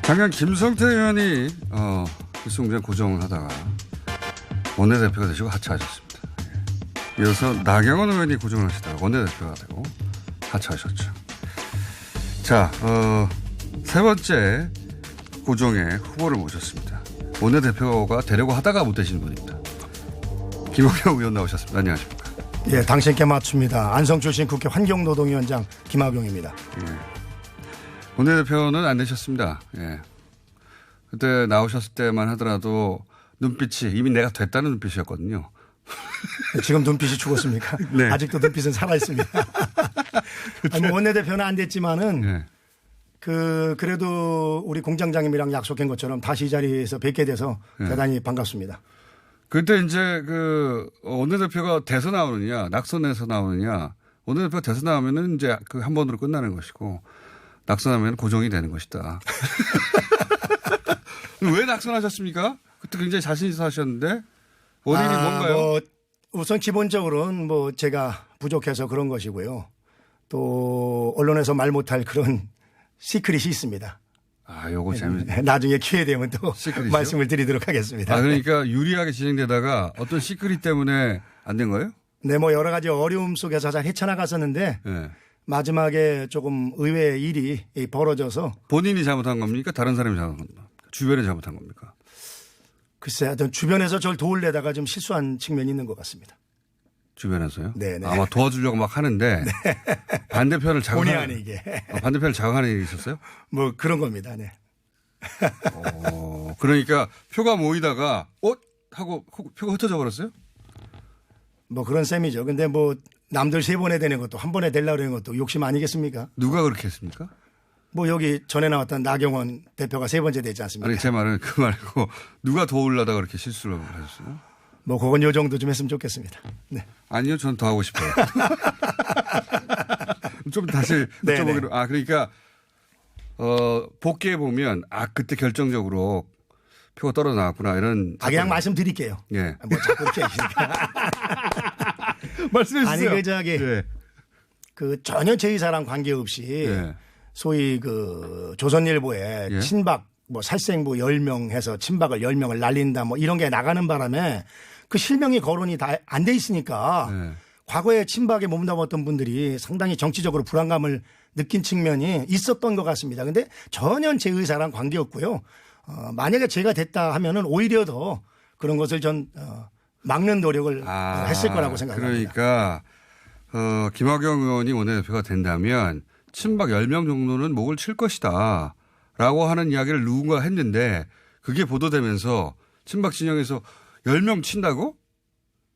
잠깐 김성태 의원이 기수공장 고정을 하다가 원내대표가 되시고 하차하셨습니다. 이어서 나경원 의원이 고정을 하시다가 원내대표가 되고 하차하셨죠. 자, 세 번째 고정의 후보를 모셨습니다. 원내대표가 되려고 하다가 못 되신 분입니다. 김학용 의원 나오셨습니다. 안녕하십니까. 예, 당신께 맞춥니다. 안성 출신 국회 환경노동위원장 김학용입니다. 예. 원내대표는 안 되셨습니다. 예. 그때 나오셨을 때만 하더라도 눈빛이 이미 내가 됐다는 눈빛이었거든요. 지금 눈빛이 죽었습니까? 네. 아직도 눈빛은 살아있습니다. 아니, 원내대표는 안 됐지만은 예. 그래도 우리 공장장님이랑 약속한 것처럼 다시 이 자리에서 뵙게 돼서 네. 대단히 반갑습니다. 그때 이제 원내대표가 돼서 나오느냐, 낙선해서 나오느냐, 원내대표가 돼서 나오면은 이제 한 번으로 끝나는 것이고, 낙선하면 고정이 되는 것이다. 왜 낙선하셨습니까? 그때 굉장히 자신 있어 하셨는데, 원인이 뭔가요? 우선 기본적으로는 제가 부족해서 그런 것이고요. 또 언론에서 말 못할 그런 시크릿이 있습니다. 요거 재밌네. 나중에 기회 되면 또 시크릿이요? 말씀을 드리도록 하겠습니다. 그러니까 유리하게 진행되다가 어떤 시크릿 때문에 안 된 거예요? 네, 여러 가지 어려움 속에서 잘 헤쳐나갔었는데 네. 마지막에 조금 의외의 일이 벌어져서 본인이 잘못한 겁니까? 다른 사람이 잘못한 겁니까? 주변에 잘못한 겁니까? 글쎄 하여튼 주변에서 저를 도우려다가 좀 실수한 측면이 있는 것 같습니다. 주변에서요? 네네. 아마 도와주려고 막 하는데 반대편을 본의 자극하는 아니게. 반대편을 자극하는 일이 있었어요? 그런 겁니다. 네. 그러니까 표가 모이다가 하고 표가 흩어져 버렸어요? 그런 셈이죠. 근데 남들 세 번에 되는 것도 한 번에 되려고 하는 것도 욕심 아니겠습니까? 누가 그렇게 했습니까? 여기 전에 나왔던 나경원 대표가 세 번째 되지 않습니까? 아니 제 말은 그 말고 누가 도우려다가 그렇게 실수를 하셨어요? 그건 요 정도 좀 했으면 좋겠습니다. 네. 아니요, 전 더 하고 싶어요. 좀 다시 여쭤보기로. 그러니까 복귀해 보면 그때 결정적으로 표가 떨어져 나왔구나 이런. 그냥 말씀드릴게요. 예. 자꾸 이렇게 하시니까. 말씀해 주세요. 아니 네. 전혀 제 의사랑 관계없이 네. 소위 조선일보에 예. 친박 살생부 10명 해서 친박을 10명을 날린다 이런 게 나가는 바람에 그 실명이 거론이 다 안 돼 있으니까 네. 과거에 친박에 몸담았던 분들이 상당히 정치적으로 불안감을 느낀 측면이 있었던 것 같습니다. 그런데 전혀 제 의사랑 관계없고요. 만약에 제가 됐다 하면은 오히려 더 그런 것을 막는 노력을 했을 거라고 생각합니다. 그러니까 김학용 의원이 원내대표가 된다면 친박 10명 정도는 목을 칠 것이다 라고 하는 이야기를 누군가 했는데 그게 보도되면서 친박 진영에서 10명 친다고?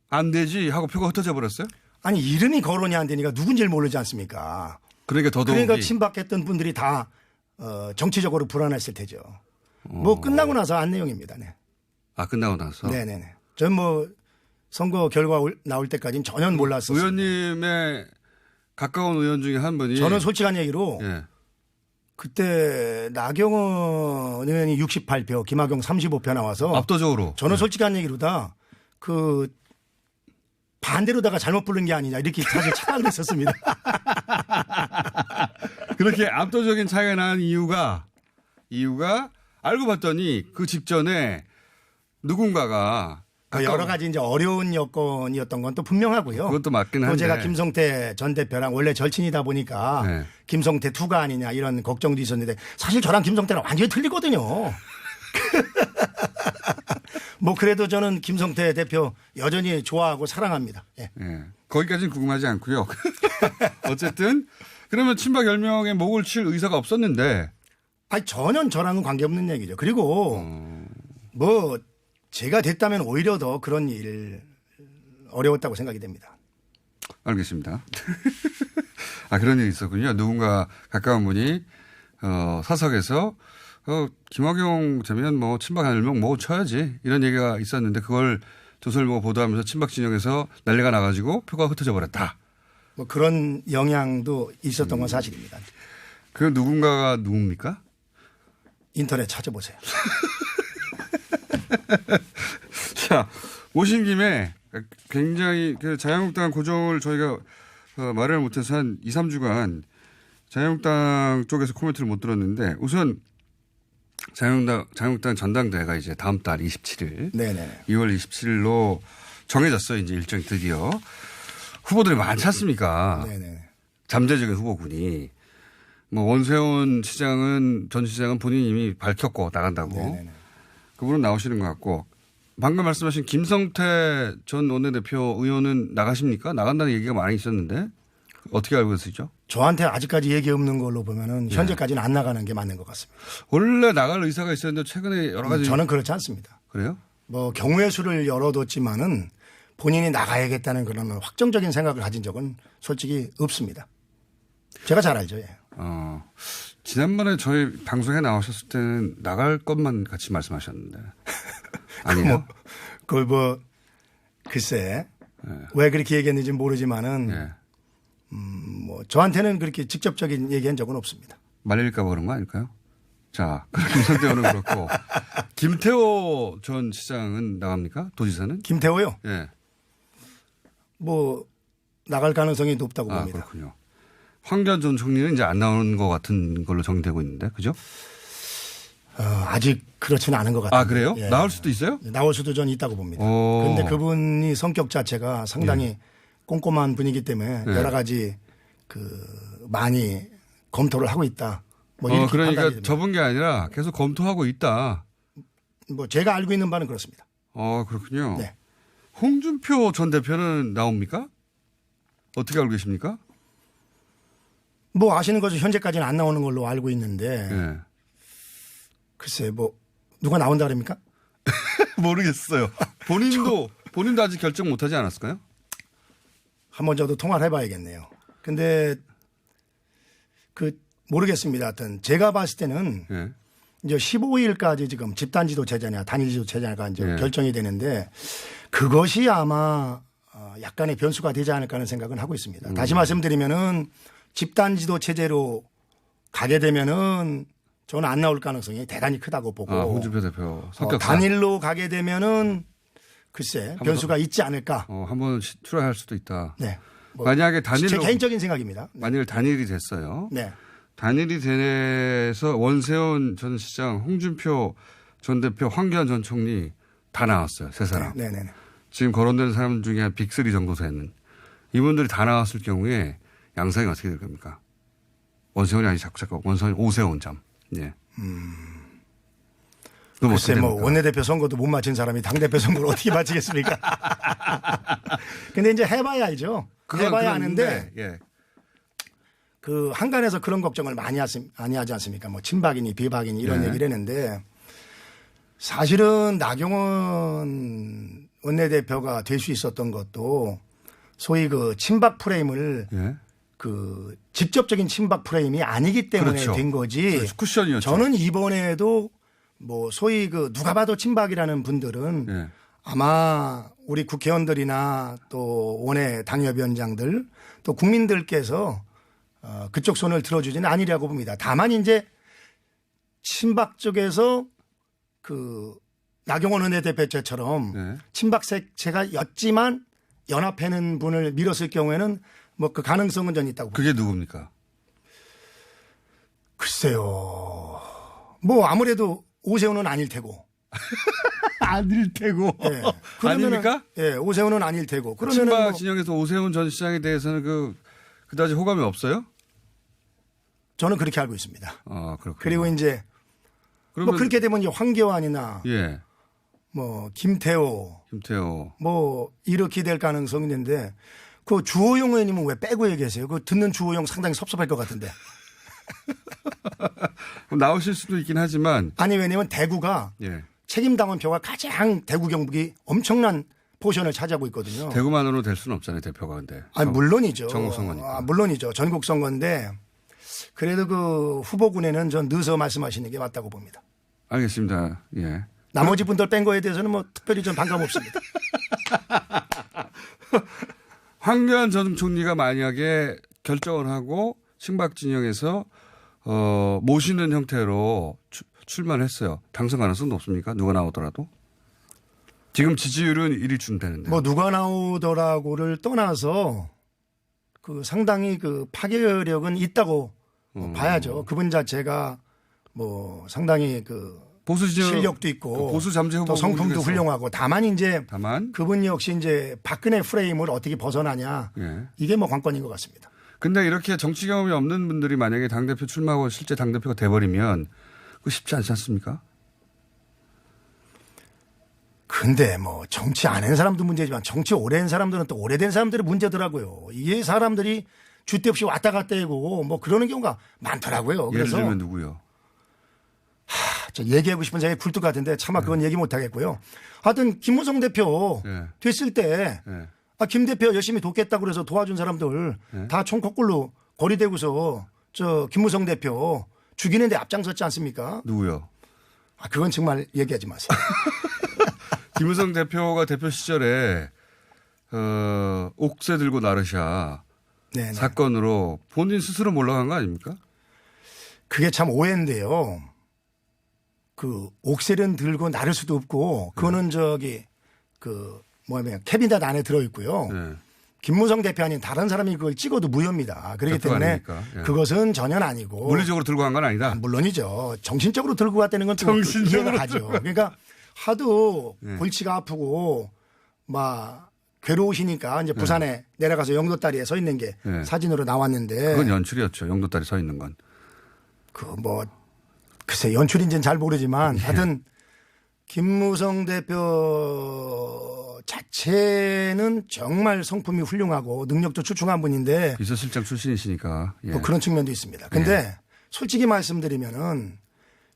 안 되지 하고 표가 흩어져 버렸어요? 아니 이름이 거론이 안 되니까 누군지를 모르지 않습니까? 그러니까 더더욱이. 그러니까 친박했던 분들이 다 정치적으로 불안했을 테죠. 끝나고 나서 안 내용입니다. 네. 끝나고 나서? 네네네. 전 선거 결과 나올 때까지는 전혀 몰랐었어요. 의원님의 가까운 의원 중에 한 분이. 저는 솔직한 얘기로 예. 그때 나경원 의원이 68표, 김학용 35표 나와서 압도적으로. 저는 솔직한 얘기로다 반대로다가 잘못 부른 게 아니냐 이렇게 사실 착각을 했었습니다. 그렇게 압도적인 차이가 나는 이유가 알고 봤더니 그 직전에 누군가가 여러 가지 이제 어려운 여건이었던 건 또 분명하고요. 그것도 맞긴 한데. 제가 김성태 전 대표랑 원래 절친이다 보니까 네. 김성태 투가 아니냐 이런 걱정도 있었는데 사실 저랑 김성태랑 완전히 틀리거든요. 그래도 저는 김성태 대표 여전히 좋아하고 사랑합니다. 예. 예. 거기까지는 궁금하지 않고요. 어쨌든 그러면 친박 10명의 목을 칠 의사가 없었는데. 전혀 저랑은 관계없는 얘기죠. 그리고 제가 됐다면 오히려 더 그런 일 어려웠다고 생각이 됩니다. 알겠습니다. 그런 일이 있었군요. 누군가 가까운 분이 사석에서 김학용 되면 친박 10명 목을 쳐야지 이런 얘기가 있었는데 그걸 조선일보가 보도하면서 친박 진영에서 난리가 나가지고 표가 흩어져 버렸다. 그런 영향도 있었던 건 사실입니다. 그 누군가가 누굽니까? 인터넷 찾아보세요. 자, 오신 김에 굉장히 자유한국당 고정을 저희가 말을 못해서 한 2, 3주간 자유한국당 쪽에서 코멘트를 못 들었는데 우선 자유한국당 전당대회가 이제 다음 달 27일, 네네. 2월 27일로 정해졌어요. 이제 일정이 드디어. 후보들이 많지 않습니까? 네네. 잠재적인 후보군이. 뭐 원세훈 전 시장은 본인이 이미 밝혔고 나간다고. 네네네. 그분은 나오시는 것 같고. 방금 말씀하신 김성태 전 원내대표 의원은 나가십니까? 나간다는 얘기가 많이 있었는데 어떻게 알고 계시죠? 저한테 아직까지 얘기 없는 걸로 보면은 현재까지는 안 나가는 게 맞는 것 같습니다. 원래 나갈 의사가 있었는데 최근에 여러 가지. 저는 그렇지 않습니다. 그래요? 뭐 경우의 수를 열어뒀지만은 본인이 나가야겠다는 그런 확정적인 생각을 가진 적은 솔직히 없습니다. 제가 잘 알죠. 예. 지난번에 저희 방송에 나오셨을 때는 나갈 것만 같이 말씀하셨는데. 아니요. 글쎄. 왜 그렇게 얘기했는지 모르지만은 예. 뭐 저한테는 그렇게 직접적인 얘기한 적은 없습니다. 말릴까 봐 그런 거 아닐까요? 자, 김성태 의원은 그렇고. 김태호 전 시장은 나갑니까? 도지사는? 김태호요? 예. 뭐 나갈 가능성이 높다고 아, 봅니다. 그렇군요. 황교안 전 총리는 이제 안 나오는 것 같은 걸로 정되고 있는데, 그죠? 아직 그렇지는 않은 것 같아요. 아, 그래요? 예. 나올 수도 있어요? 나올 수도 전 있다고 봅니다. 오. 그런데 그분이 성격 자체가 상당히 꼼꼼한 분이기 때문에 여러 가지 많이 검토를 하고 있다. 뭐 이렇게 판단이 그러니까 됩니다. 접은 게 아니라 계속 검토하고 있다. 뭐 제가 알고 있는 바는 그렇습니다. 그렇군요. 네. 홍준표 전 대표는 나옵니까? 어떻게 알고 계십니까? 뭐 아시는 것은 현재까지는 안 나오는 걸로 알고 있는데 예. 글쎄 뭐 누가 나온다 그럽니까? 모르겠어요. 본인도 아직 결정 못 하지 않았을까요? 한번 저도 통화를 해봐야겠네요. 근데 모르겠습니다. 하여튼 제가 봤을 때는 예. 이제 15일까지 지금 집단 지도 체제냐 단일 지도 체제냐가 이제 예. 결정이 되는데 그것이 아마 약간의 변수가 되지 않을까 하는 생각은 하고 있습니다. 다시 말씀드리면은 집단 지도 체제로 가게 되면은 저는 안 나올 가능성이 대단히 크다고 보고 홍준표 대표 성격상. 단일로 가게 되면은 글쎄 변수가 있지 않을까. 한번 출하할 수도 있다. 네. 뭐 만약에 제 단일로 개인적인 생각입니다. 만일 단일이 됐어요. 네. 단일이 돼서 원세훈 전 시장, 홍준표 전 대표, 황교안 전 총리 다 나왔어요. 세 사람. 네네. 지금 거론되는 사람 중에 한 빅3 정도 되는 이분들이 다 나왔을 경우에 양상이 어떻게 될 겁니까? 원세훈이 아니 자꾸 오세훈 점. 예. 그럼 글쎄 어떻게 뭐 됩니까? 원내대표 선거도 못 마친 사람이 당대표 선거를 어떻게 마치겠습니까? 근데 이제 해봐야 알죠. 해봐야 아는데 예. 한간에서 그런 걱정을 많이 하지 않습니까? 뭐 친박이니 비박이니 이런 네. 얘기를 했는데 사실은 나경원 원내대표가 될 수 있었던 것도 소위 친박 프레임을 예. 직접적인 친박 프레임이 아니기 때문에 그렇죠. 된 거지. 그렇죠. 쿠션이었죠. 저는 이번에도 뭐 소위 누가 봐도 친박이라는 분들은 예. 아마 우리 국회의원들이나 또 원외 당협위원장들 또 국민들께서 그쪽 손을 들어주지는 아니라고 봅니다. 다만 이제 친박 쪽에서 나경원 원내대표처럼 네. 친박 색채가 였지만 연합회는 분을 밀었을 경우에는 뭐 그 가능성은 전 있다고 봅니다. 그게 누굽니까? 글쎄요. 뭐 아무래도 오세훈은 아닐 테고. 아닐 테고. 예. 아닙니까? 예, 오세훈은 아닐 테고. 그러면은 친박 뭐 진영에서 오세훈 전 시장에 대해서는 그다지 호감이 없어요? 저는 그렇게 알고 있습니다. 그렇군요. 그리고 이제 그러면 뭐 그렇게 되면 이제 황교안이나 예. 뭐 김태호 김태호. 뭐 이렇게 될 가능성이 있는데 주호영 의원님은 왜 빼고 얘기하세요? 듣는 주호영 상당히 섭섭할 것 같은데. 나오실 수도 있긴 하지만 아니 왜냐면 대구가 예. 책임당원표가 가장 대구 경북이 엄청난 포션을 차지하고 있거든요. 대구만으로 될 수는 없잖아요, 대표가 근데. 물론이죠. 전국 선거니까. 물론이죠. 전국 선거인데 그래도 후보군에는 전 넣어서 말씀하시는 게 맞다고 봅니다. 알겠습니다. 예. 나머지 분들 뺀 거에 대해서는 뭐 특별히 전 반감 없습니다. 황교안 전 총리가 만약에 결정을 하고 친박 진영에서 모시는 형태로 출마를 했어요. 당선 가능성도 없습니까? 누가 나오더라도? 지금 지지율은 1위 준다는데. 뭐 누가 나오더라고를 떠나서 상당히 파괴력은 있다고 봐야죠. 그분 자체가 뭐 상당히 보수 진영 실력도 있고 보수 잠재 후보 또 성품도 중에서 훌륭하고 다만 그분 역시 이제 박근혜 프레임을 어떻게 벗어나냐 예. 이게 뭐 관건인 것 같습니다. 근데 이렇게 정치 경험이 없는 분들이 만약에 당대표 출마하고 실제 당대표가 돼버리면 그거 쉽지 않지 않습니까? 근데 뭐 정치 안 한 사람도 문제지만 정치 오래 한 사람들은 또 오래된 사람들이 문제더라고요. 이게 사람들이 주대 없이 왔다 갔다 하고 뭐 그러는 경우가 많더라고요. 예를 그래서 들면 누구요? 저 얘기하고 싶은 자기 굴뚝 같은데 차마 그건 얘기 못 하겠고요. 하여튼 김무성 대표 예. 됐을 때 예. 김 대표 열심히 돕겠다고 그래서 도와준 사람들 다 총 거꾸로 거리대고서 저 김무성 대표 죽이는 데 앞장섰지 않습니까? 누구요? 그건 정말 얘기하지 마세요. 김무성 대표가 대표 시절에 옥새 들고 나르샤 네네. 사건으로 본인 스스로 몰락한 거 아닙니까? 그게 참 오해인데요. 그 옥새는 들고 나를 수도 없고 그거는 캐비넷 안에 들어 있고요. 네. 김무성 대표 아닌 다른 사람이 그걸 찍어도 무효입니다. 그렇기 때문에 예. 그것은 전혀 아니고 물리적으로 들고 간 건 아니다. 물론이죠. 정신적으로 들고 갔다는 건 또 정신적으로 이해가 가죠. 그러니까 하도 네. 골치가 아프고 막 괴로우시니까 이제 부산에 내려가서 영도다리에 서 있는 게 네. 사진으로 나왔는데 그건 연출이었죠. 영도다리 서 있는 건. 글쎄 연출인지는 잘 모르지만 하여튼 김무성 대표 자체는 정말 성품이 훌륭하고 능력도 출중한 분인데 비서실장 출신이시니까. 예. 뭐 그런 측면도 있습니다. 근데 솔직히 말씀드리면은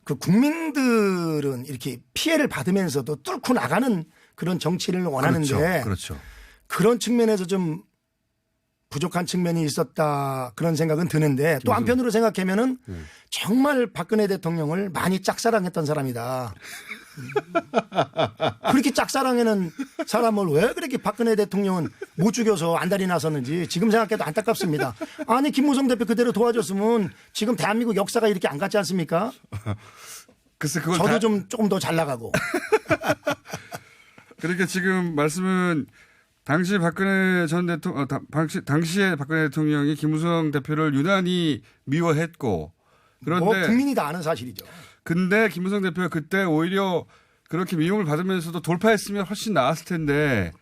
그 국민들은 이렇게 피해를 받으면서도 뚫고 나가는 그런 정치를 원하는데 그렇죠. 그런 측면에서 좀 부족한 측면이 있었다 그런 생각은 드는데 또 한편으로 생각하면은 정말 박근혜 대통령을 많이 짝사랑했던 사람이다. 그렇게 짝사랑하는 사람을 왜 그렇게 박근혜 대통령은 못 죽여서 안달이 나섰는지 지금 생각해도 안타깝습니다. 아니 김무성 대표 그대로 도와줬으면 지금 대한민국 역사가 이렇게 안 갔지 않습니까? 글쎄 그건 저도 조금 더 잘 나가고. 그러니까 지금 말씀은 당시 박근혜 전 대통령, 당시에 박근혜 대통령이 김무성 대표를 유난히 미워했고 그런데 뭐 국민이 다 아는 사실이죠. 근데 김무성 대표가 그때 오히려 그렇게 미움을 받으면서도 돌파했으면 훨씬 나았을 텐데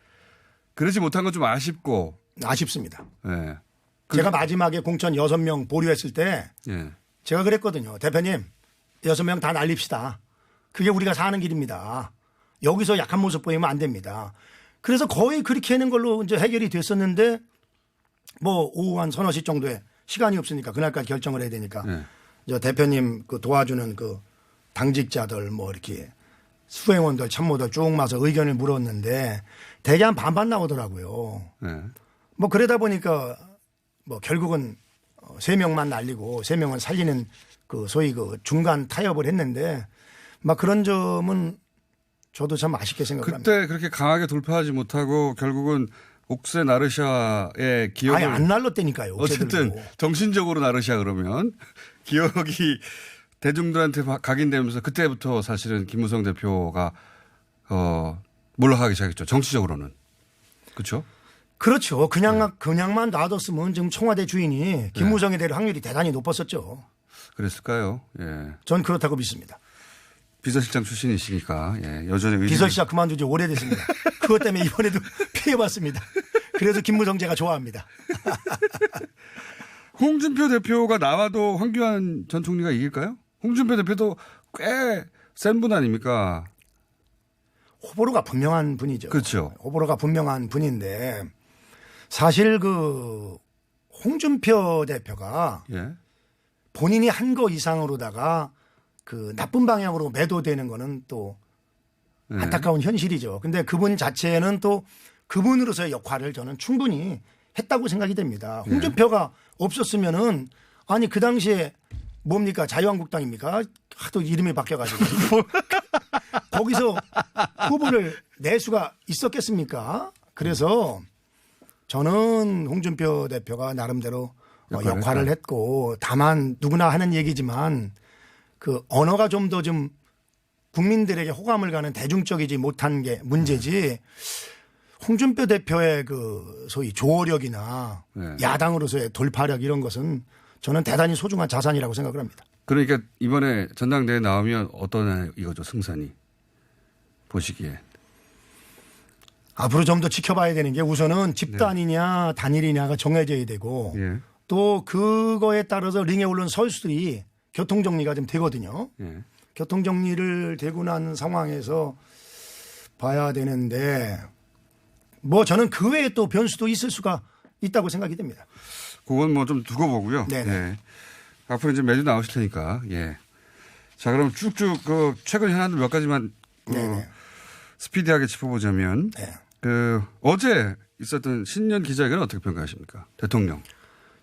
그러지 못한 건 좀 아쉽고. 아쉽습니다. 네. 제가 마지막에 공천 6명 보류했을 때 네. 제가 그랬거든요. 대표님 6명 다 날립시다. 그게 우리가 사는 길입니다. 여기서 약한 모습 보이면 안 됩니다. 그래서 거의 그렇게 하는 걸로 이제 해결이 됐었는데 뭐 오후 한 서너 시 정도에 시간이 없으니까 그날까지 결정을 해야 되니까 네. 저 대표님 그 도와주는 그 당직자들 뭐 이렇게 수행원들 참모들 쭉 마서 의견을 물었는데 대개 한 반반 나오더라고요. 네. 뭐 그러다 보니까 뭐 결국은 3명만 날리고 3명은 살리는 그 소위 그 중간 타협을 했는데 막 그런 점은 저도 참 아쉽게 생각합니다. 그때 그렇게 강하게 돌파하지 못하고 결국은 옥새 나르샤의 기억을 아예 안 날랐다니까요. 어쨌든 정신적으로 나르샤 그러면 기억이 대중들한테 각인되면서 그때부터 사실은 김무성 대표가 몰락하기 시작했죠. 정치적으로는. 그렇죠? 그렇죠. 그냥만 놔뒀으면 지금 청와대 주인이 김무성이 될 확률이 대단히 높았었죠. 그랬을까요? 예. 전 그렇다고 믿습니다. 비서실장 출신이시니까 예. 여전히 비서실장 그만둔 지 오래됐습니다. 그것 때문에 이번에도 피해봤습니다. 그래서 김무성 제가 좋아합니다. 홍준표 대표가 나와도 황교안 전 총리가 이길까요? 홍준표 대표도 꽤 센 분 아닙니까? 호불호가 분명한 분이죠. 그렇죠. 호불호가 분명한 분인데 사실 그 홍준표 대표가 예. 본인이 한 거 이상으로다가 그 나쁜 방향으로 매도되는 거는 또 네. 안타까운 현실이죠. 근데 그분 자체는 또 그분으로서의 역할을 저는 충분히 했다고 생각이 됩니다. 홍준표가 없었으면은 아니 그 당시에 뭡니까 자유한국당입니까? 하도 이름이 바뀌어가지고 거기서 후보를 낼 수가 있었겠습니까? 그래서 저는 홍준표 대표가 나름대로 역할을 했고 다만 누구나 하는 얘기지만 그 언어가 좀 더 좀 국민들에게 호감을 가는 대중적이지 못한 게 문제지 홍준표 대표의 그 소위 조어력이나 야당으로서의 돌파력 이런 것은 저는 대단히 소중한 자산이라고 생각을 합니다. 그러니까 이번에 전당대회 나오면 어떠냐 이거죠, 승산이. 보시기에. 앞으로 좀 더 지켜봐야 되는 게 우선은 집단이냐 단일이냐가 정해져야 되고 예. 또 그거에 따라서 링에 오른 선수들이 교통정리가 좀 되거든요. 예. 교통정리를 되고 난 상황에서 봐야 되는데 뭐 저는 그 외에 또 변수도 있을 수가 있다고 생각이 됩니다. 그건 뭐 좀 두고 보고요. 네네. 예. 앞으로 이제 매주 나오실 테니까. 예. 자, 그럼 쭉쭉 그 최근 현안들 몇 가지만 네네. 스피디하게 짚어보자면 네. 그 어제 있었던 신년 기자회견은 어떻게 평가하십니까? 대통령.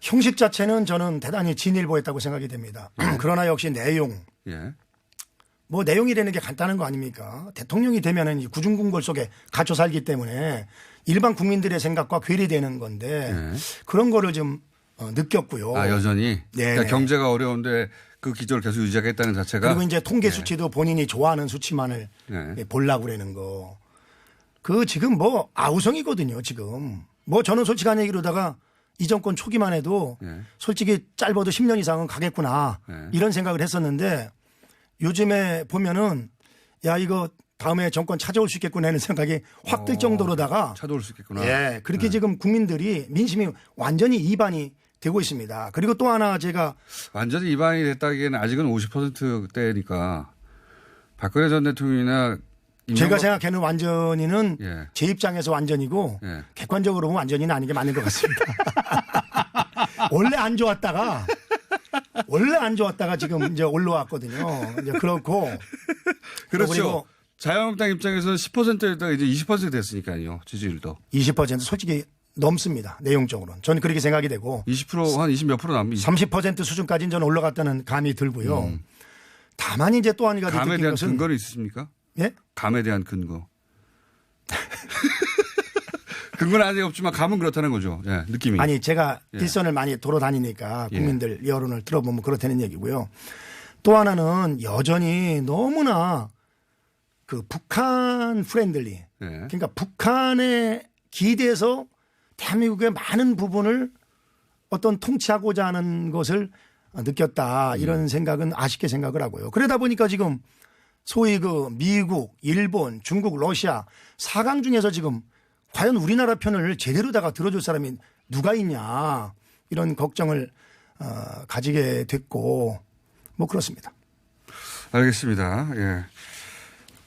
형식 자체는 저는 대단히 진일보했다고 생각이 됩니다. 그러나 역시 내용, 예. 뭐 내용이라는 게 간단한 거 아닙니까? 대통령이 되면은 이 구중궁궐 속에 갇혀 살기 때문에 일반 국민들의 생각과 괴리되는 건데 예. 그런 거를 좀 느꼈고요. 아, 여전히. 네. 그러니까 경제가 어려운데 그 기조를 계속 유지하겠다는 자체가. 그리고 이제 통계 수치도 본인이 좋아하는 수치만을 네. 보려고 그러는 거. 그 지금 뭐 아우성이거든요, 지금. 뭐 저는 솔직한 얘기로다가 이 정권 초기만 해도 네. 솔직히 짧아도 10년 이상은 가겠구나. 네. 이런 생각을 했었는데 요즘에 보면은 야, 이거 다음에 정권 찾아올 수 있겠구나 하는 생각이 확 들 정도로다가 찾아올 수 있겠구나. 예, 그렇게 지금 국민들이 민심이 완전히 이반이 되고 있습니다. 그리고 또 하나 제가 완전히 이반이 됐다기에는 아직은 50%대니까 박근혜 전 대통령이나 제가 생각하는 완전히는 예. 제 입장에서 완전이고 예. 객관적으로 보면 완전히는 아닌 게 맞는 것 같습니다. 원래 안 좋았다가 지금 이제 올라왔거든요. 이제 그렇고 그렇죠. 그리고 자유한국당 입장에서는 10%였다가 이제 20% 됐으니까요. 지지율도. 20% 솔직히 넘습니다. 내용적으로는. 저는 그렇게 생각이 되고 20% 한 20 몇 프로 남으면 30% 수준까지는 저는 올라갔다는 감이 들고요. 다만 이제 또 한 가지 감에 느낀 대한 것은 근거는 있으십니까? 예? 감에 대한 근거. 근거는 아직 없지만 감은 그렇다는 거죠. 예, 느낌이. 아니 제가 예. 뒷선을 많이 돌아다니니까 예. 국민들 여론을 들어보면 그렇다는 얘기고요. 또 하나는 여전히 너무나 그 북한 프렌들리 예. 그러니까 북한에 기대서 대한민국의 많은 부분을 어떤 통치하고자 하는 것을 느꼈다 이런 생각은 아쉽게 생각을 하고요. 그러다 보니까 지금 소위 그 미국, 일본, 중국, 러시아 4강 중에서 지금 과연 우리나라 편을 제대로다가 들어줄 사람이 누가 있냐 이런 걱정을 가지게 됐고 뭐 그렇습니다. 알겠습니다. 예.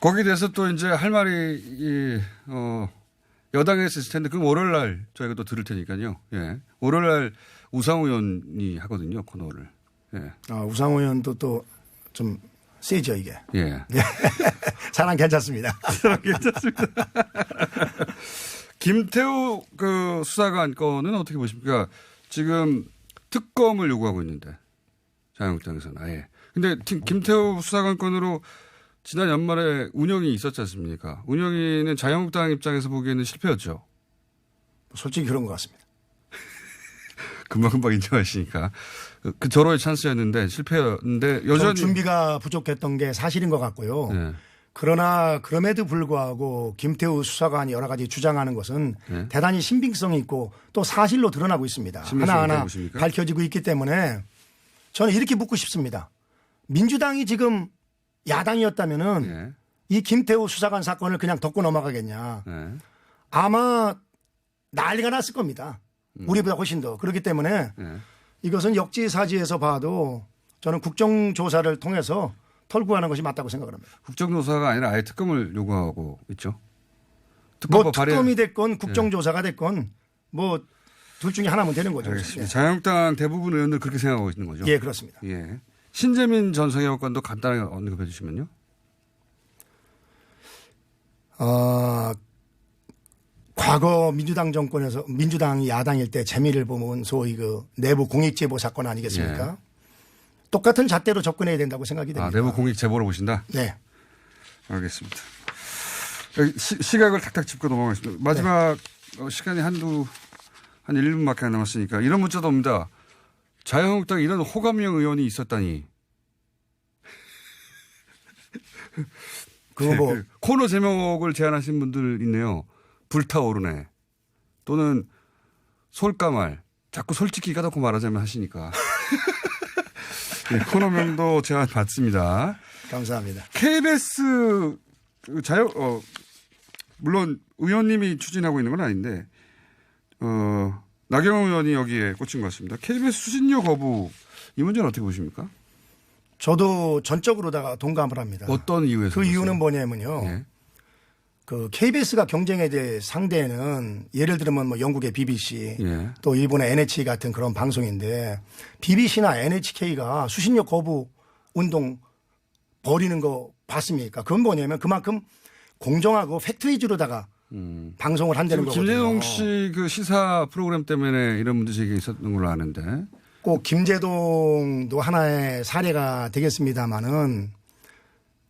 거기에 대해서 또 이제 할 말이 여당에서 있을 텐데 그럼 월요일 날 저희가 또 들을 테니까요. 예. 월요일 날 우상호 의원이 하거든요. 코너를. 예. 우상호 의원도 또 좀 세죠 이게. 예. 사람 괜찮습니다. 괜찮습니다. 김태우 그 수사관 건은 어떻게 보십니까? 지금 특검을 요구하고 있는데 자유한국당에서는 아예. 근데 김태우 수사관 건으로 지난 연말에 운영이 있었지 않습니까? 운영위는 자유한국당 입장에서 보기에는 실패였죠. 솔직히 그런 것 같습니다. 금방금방 인정하시니까. 그 절호의 찬스였는데 실패였는데 여전히. 준비가 부족했던 게 사실인 것 같고요. 네. 그러나 그럼에도 불구하고 김태우 수사관이 여러 가지 주장하는 것은 네. 대단히 신빙성이 있고 또 사실로 드러나고 있습니다. 신빙성이 하나하나 있다고 보십니까? 밝혀지고 있기 때문에 저는 이렇게 묻고 싶습니다. 민주당이 지금 야당이었다면은 네. 이 김태우 수사관 사건을 그냥 덮고 넘어가겠냐. 네. 아마 난리가 났을 겁니다. 우리보다 훨씬 더. 그렇기 때문에 네. 이것은 역지사지에서 봐도 저는 국정조사를 통해서 털고 것이 맞다고 생각을 합니다. 국정조사가 아니라 아예 특검을 요구하고 있죠. 뭐 특검법 발의. 특검이 됐건 국정조사가 됐건 뭐 둘 중에 하나면 되는 거죠. 알겠습니다. 자유한국당 대부분 의원들 그렇게 생각하고 있는 거죠. 예, 그렇습니다. 예. 신재민 전 성형외과관도 간단하게 언급해 주시면요. 과거 민주당 정권에서 민주당이 야당일 때 재미를 보면 소위 그 내부 공익제보 사건 아니겠습니까? 똑같은 잣대로 접근해야 된다고 생각이 됩니다. 내부 공익 제보로 보신다? 네. 알겠습니다. 시각을 탁탁 짚고 넘어가겠습니다. 마지막 시간이 한 1분밖에 안 남았으니까 이런 문자도 옵니다. 자유한국당에 이런 호감형 의원이 있었다니. 그거 뭐 코너 제목을 제안하신 분들 있네요. 불타오르네. 또는 솔까말. 자꾸 솔직히 까놓고 말하자면 하시니까. 네, 코너명도 제가 받습니다. 감사합니다. KBS 물론 의원님이 추진하고 있는 건 아닌데 나경원 의원이 여기에 꽂힌 것 같습니다. KBS 수신료 거부 이 문제는 어떻게 보십니까? 저도 전적으로다가 동감을 합니다. 어떤 이유에서? 그 이유는 뭐냐면요. 예. 그 KBS가 경쟁에 대해 상대는 예를 들면 뭐 영국의 BBC 예. 또 일본의 NHK 같은 그런 방송인데 BBC나 NHK가 수신료 거부 운동 벌이는 거 봤습니까? 그건 뭐냐면 그만큼 공정하고 팩트 위주로다가 방송을 한다는 거거든요. 김재동 씨 그 시사 프로그램 때문에 이런 문제제기가 있었던 걸로 아는데. 꼭 김재동도 하나의 사례가 되겠습니다마는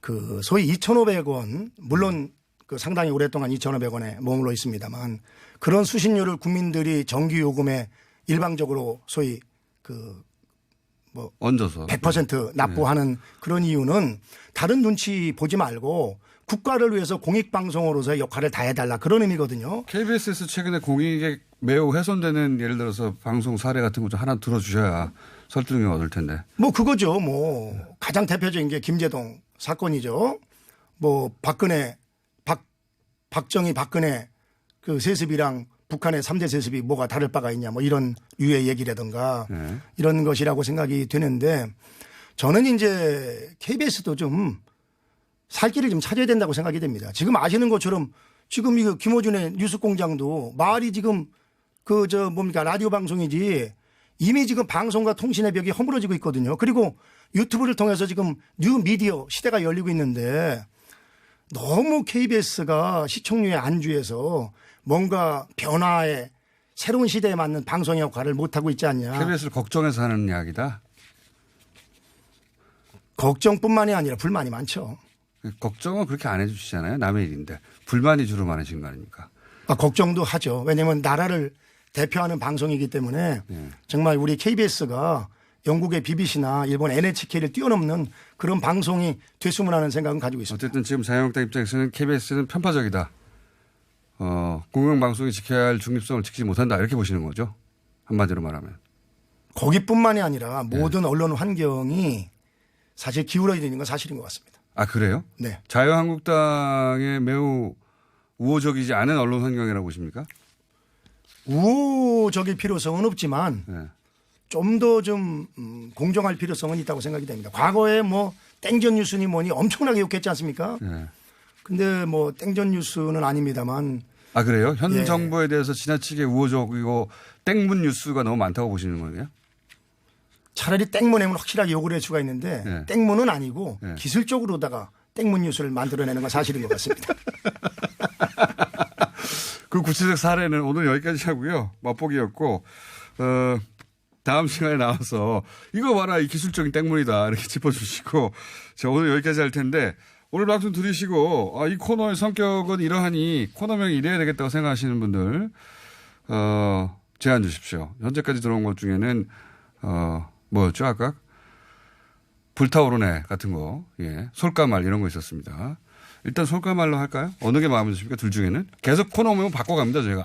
그 소위 2,500원 물론 그 상당히 오랫동안 2,500원에 머물러 있습니다만 그런 수신료를 국민들이 정기 요금에 일방적으로 소위 그 뭐 얹어서 100% 납부하는 그런 이유는 다른 눈치 보지 말고 국가를 위해서 공익방송으로서의 역할을 다해달라 그런 의미거든요. KBS에서 최근에 공익에 매우 훼손되는 예를 들어서 방송 사례 같은 거 좀 하나 들어주셔야 설득력이 얻을 텐데. 뭐 그거죠. 뭐 가장 대표적인 게 김재동 사건이죠. 뭐 박정희 박근혜 그 세습이랑 북한의 3대 세습이 뭐가 다를 바가 있냐 뭐 이런 류의 얘기라든가 네. 이런 것이라고 생각이 되는데 저는 이제 KBS도 좀 살 길을 좀 찾아야 된다고 생각이 됩니다. 지금 아시는 것처럼 지금 이거 김어준의 뉴스공장도 말이 지금 라디오 방송이지 이미 지금 방송과 통신의 벽이 허물어지고 있거든요. 그리고 유튜브를 통해서 지금 뉴 미디어 시대가 열리고 있는데 너무 KBS가 시청률에 안주해서 뭔가 변화에 새로운 시대에 맞는 방송 역할을 못하고 있지 않냐. KBS를 걱정해서 하는 이야기다. 걱정뿐만이 아니라 불만이 많죠. 걱정은 그렇게 안 해주시잖아요. 남의 일인데. 불만이 주로 많으신 거 아닙니까? 걱정도 하죠. 왜냐하면 나라를 대표하는 방송이기 때문에 네. 정말 우리 KBS가 영국의 BBC나 일본 NHK를 뛰어넘는 그런 방송이 됐으면 하는 생각은 가지고 있습니다. 어쨌든 지금 자유한국당 입장에서는 KBS는 편파적이다. 공영방송이 지켜야 할 중립성을 지키지 못한다. 이렇게 보시는 거죠. 한마디로 말하면. 거기뿐만이 아니라 모든 언론 환경이 사실 기울어야 되는 건 사실인 것 같습니다. 아, 그래요? 네. 자유한국당의 매우 우호적이지 않은 언론 환경이라고 보십니까? 우호적일 필요성은 없지만 네. 좀 더 좀 공정할 필요성은 있다고 생각이 됩니다. 과거에 뭐 땡전 뉴스니 뭐니 엄청나게 욕했지 않습니까? 네. 근데 뭐 땡전 뉴스는 아닙니다만 아, 그래요? 현 예. 정부에 대해서 지나치게 우호적이고 땡문 뉴스가 너무 많다고 보시는 거예요? 차라리 땡문에는 확실하게 욕을 할 수가 있는데 네. 땡문은 아니고 네. 기술적으로다가 땡문 뉴스를 만들어내는 건 사실인 것 같습니다. 그 구체적 사례는 오늘 여기까지 하고요. 맛보기였고, 다음 시간에 나와서 이거 봐라, 이 기술적인 땡문이다. 이렇게 짚어주시고, 자, 오늘 여기까지 할 텐데, 오늘 방송 들으시고, 이 코너의 성격은 이러하니 코너명이 이래야 되겠다고 생각하시는 분들, 제안 주십시오. 현재까지 들어온 것 중에는, 뭐였죠, 아까? 불타오르네 같은 거, 예. 솔까말 이런 거 있었습니다. 일단 솔까말로 할까요? 어느 게 마음에 드십니까? 둘 중에는? 계속 코너 오면 바꿔갑니다, 저희가.